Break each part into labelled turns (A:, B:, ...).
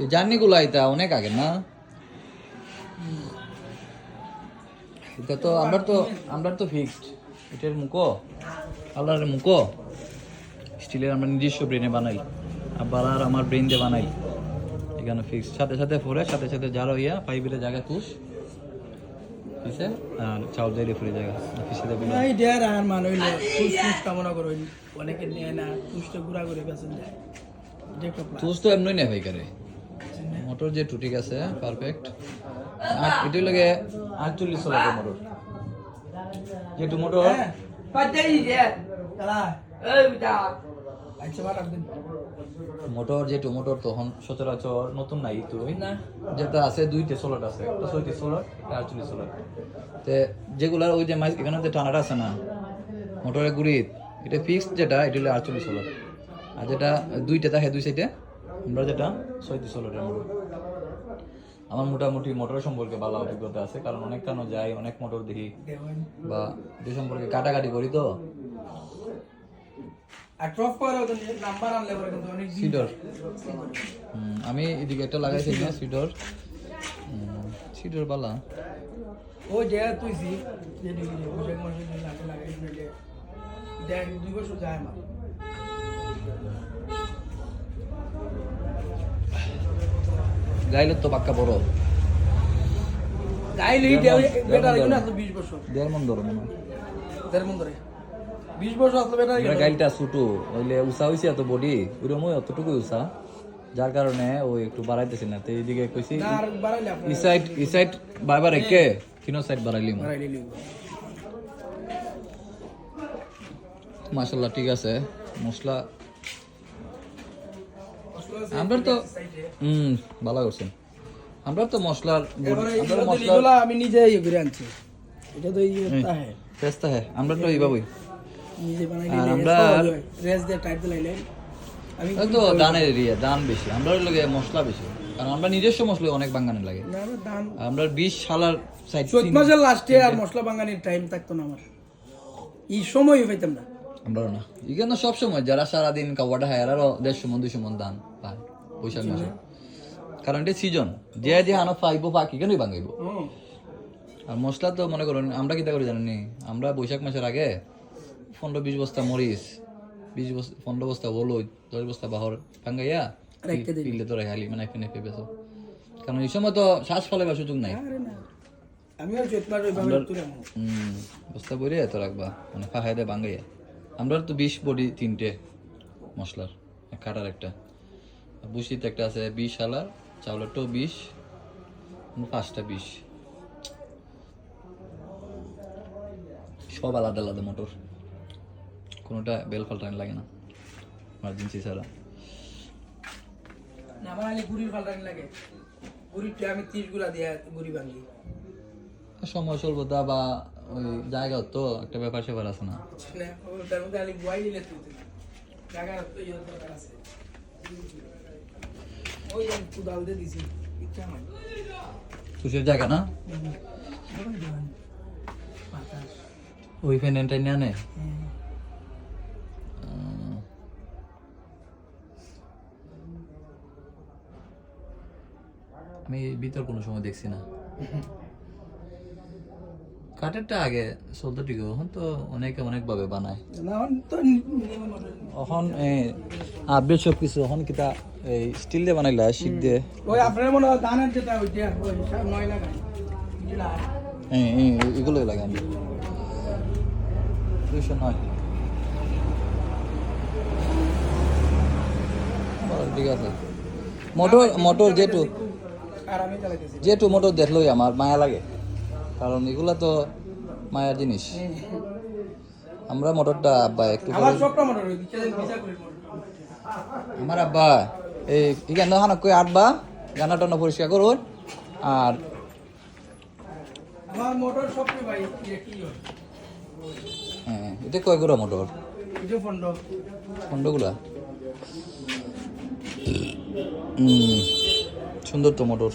A: এই জার্নিগুলো এটা অনেক আগে না, এটা তো আমরা তো ফিক্সড এটার মুখো আল্লাহর মুখো স্টিলের আমরা নিজস্ব ব্রেনে বানাই, আবার আর আমার ব্রেন দিয়ে বানাই এখানে ফিক্সড, সাথে সাথে ফোরে সাথে সাথে যারা ইয়া পাইবের জায়গা তুষ বুঝছে আর চাউল দিয়ে ফুলে জায়গা অফিসে দেবো
B: এই ডের আর মান হইলে তুষ কামনা করো অনেকে নিয়ে না তুষটা ঘুরা ঘুরে বেছেন যায়
A: তুষ তো এমনি নেই ভাই করে মোটর যে ঠিক আছে পারফেক্ট আর এটা লাগে 48 লাগে মোটর যেটু মোটর মোটর যেটু মোটর তখন সচরাচর নতুন নাই তুই না যেটা আছে দুইটা সোলার আছে একটা 36 সোলার একটা 48 সোলার তে যেগুলার ওই যে এখানে যে টানাটা আছে না মোটরের গুড়ি এটা ফিক্সড যেটা এটা হলো 48 সোলার আর যেটা দুইটা থাকে দুই সাইডে আমরা যেটা 36 সোলারের মোটর আমার মোটামুটি মোটর সম্পর্কে ভালো অভিজ্ঞতা আছে কারণ অনেক কানো যাই অনেক মোটর দেখি বা যে সম্পর্কে কাটাকাটি করি তো সিডর আমি এদিকে একটা লাগাইছি না সিডর সিডর বালা
B: ও যে তুই সি যে বুঝে মশে লাগাই দিলে দেখ 2 বছর যায় আমার
A: গাইলে তো পাক্কা বড়
B: গাইলে বেটা লাগে না 20 বছর
A: দেড় মন ধরো মনে
B: দেড় মন ধরে 20 বছর আসলে বেটা লাগে
A: গাইলটা ছোটো হইলে উষা হইছে এত বডি ওইরকম অতটুকু উষা যার কারণে ওই একটু বাড়াইতেছি না তো এইদিকে কইছি
B: আর বাড়াইলে আপনি
A: ই সাইড বারবার একে কিনো সাইড বাড়াইলি মাশাআল্লাহ ঠিক আছে মশলা আমরা তো ভালো করছেন আমরা তো মশলার
B: এগুলা আমি নিজে ইয়ে করে আনছি এটা তো ইয়েটা है
A: পেস্তা है আমরা তো এইভাবেই
B: নিজে বানাই
A: আর আমরা
B: রেস দিয়ে টাইট দিলাইলে আমি
A: তো দানের এরিয়া দান বেশি আমরা লগে মশলা বেশি কারণ আমরা নিজস্ব মশলা অনেক বাঙানি লাগে
B: না দান
A: আমরা 20 সালার সাইড
B: 7 মাসের লাস্টে আর মশলা বাঙানির টাইম থাকতো না আমার এই সময়ই পাইতাম না
A: আমরা না এখানে সব সময় যারা সারা দিন কাওয়াটা হয় আর 150 মন 200 মন দান পায় বৈশাখ মাসে কারণ এটা সিজন যে যে হানো পাইবো বাকি কেনই বাঙাইবো আর মশলা তো মনে করুন আমরা কিতা করে জানেন নি আমরা বৈশাখ মাসের আগে 15-20 বস্তা মরিচ 15 বস্তা হলুদ 10 বস্তা বাহর ভাঙ্গাইয়া পিলে তো রেখালি মানে এখানে পেবেছো কারণ এই সময় তো শ্বাস ফলাবার সুযোগ নাই
B: আমি আর চেতনার ওইভাবে তুলে
A: বস্তা বইরে এত রাখবা মানে ফাহাইদে ভাঙ্গাইয়া আমরা তো 20 বডি 3টে মশলার কাটার একটা বুশিতে একটা আছে 20 সালার চাউলেরটাও 20 5টা 20 সব আলাদা আলাদা মোটর কোনোটা বেল ফাল্টানি লাগে না মার্জেন্সি ছাড়া
B: না আমার আলি গুড়ির ফাল্টানি লাগে গুড়িটা আমি 30 গুলা দিয়ে গুড়ি ভাঙি
A: সময় স্বল্পতা বা ওই জায়গা তো একটা ব্যাপার সেবার আছে না
B: তার মধ্যে আলি বয় নিলে জায়গা তো ইয়ে দরকার আছে ওই কুদাল দিয়ে দিছি ইচ্ছা নাই
A: তুষের জায়গা না ওই ফ্যানটা নিয়ে আনে আমি ভিতর কোনো সময় দেখছি না কাঠেরটা আগে চলতো ঠিক এখন তো অনেকে অনেকভাবে বানায় এখন আপডেট সব কিছু এখন কিতা এই স্টিল দিয়ে বানাইলা শিক দিয়ে
B: ওই আপনার মনে হয় দানের যেটা ওইটা ওই 9 লাগাই
A: এগুলোই লাগে আমি 209 ঠিক আছে মোটর যেটু মোটর দেখলোই আমার মায়া লাগে কারণ এগুলা তো মায়ার জিনিস আমরা মোটরটা আব্বা একটু আমার আব্বা এই এখানে হানক কই আটবা জানা টানা পরিষ্কার করুন আর
B: আমার মোটর সবচেয়ে ভাই কি হয়
A: হ্যাঁ এটা কয় গুড়া মোটর
B: এটা
A: ফন্ডগুলা সুন্দর তো মোটর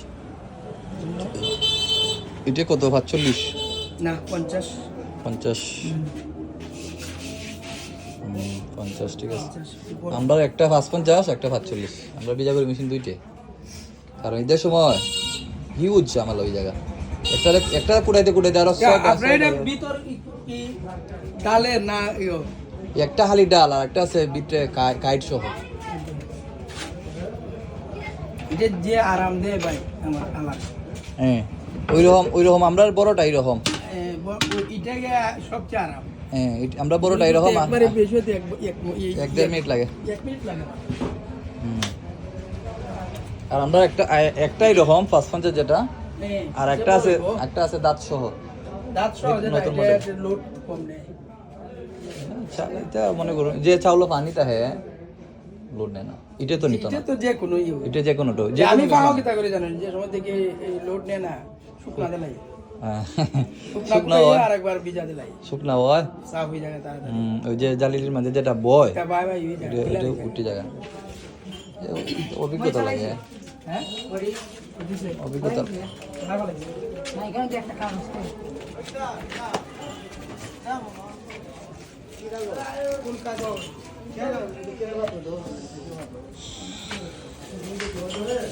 A: এটা কত 45
B: না 50
A: 50 ঠিক আছে আমরা একটা 55 একটা 45 আমরা বিজাগুড়ি মেশিন দুইটে কারণ ঈদের সময় হিউজ আমার ওই জায়গা একটা কুড়াইতে আরো
B: আপনার এটা ভিতর কি ডালে না ইয়ো
A: একটা হালি ডাল আর একটা আছে ভিতরে কাইট সহ।
B: যে যে আরাম দেয় ভাই আমার আমার
A: হ্যাঁ ওইরকম আমরা বড়টা এইরকম।
B: এটাকে সবচেয়ে আরাম।
A: হ্যাঁ আমরা বড়টা এইরকম
B: একবারে বেশি হতে
A: 1-1.5 মিনিট লাগে।
B: 1 মিনিট লাগে না।
A: আর আমরা একটাই রকম 550 যেটা,
B: হ্যাঁ,
A: আর একটা আছে দাঁত সহ।
B: দাঁত সহ যেটা
A: নতুন model।
B: এটা লোড কম নেয়।
A: এটা মনে করুন যে চাউল পানিটা হ্যাঁ লোড নেয় না, এটা তো নিত
B: এটা
A: না,
B: তো যে কোনো
A: এটা যে কোনোটা
B: যে আমি পাও কি তা করে জানেন যে সময় থেকে এই লোড নেয় না শুকনা দিলাই শুকনা
A: শুকনা হয়,
B: আরেকবার ভিজা দিলাই
A: শুকনা হয়।
B: সাফ হয়ে যায় তাড়াতাড়ি।
A: ওই যে জালির মাঝে যেটা বয়
B: তা ভাই ভাই হয়ে যায়
A: এটা উঠে যায়। অভিজ্ঞতা লাগে,
B: হ্যাঁ
A: অভিজ্ঞতা।
C: না এখানে যে একটা কারণ আছে
B: কোন কাজ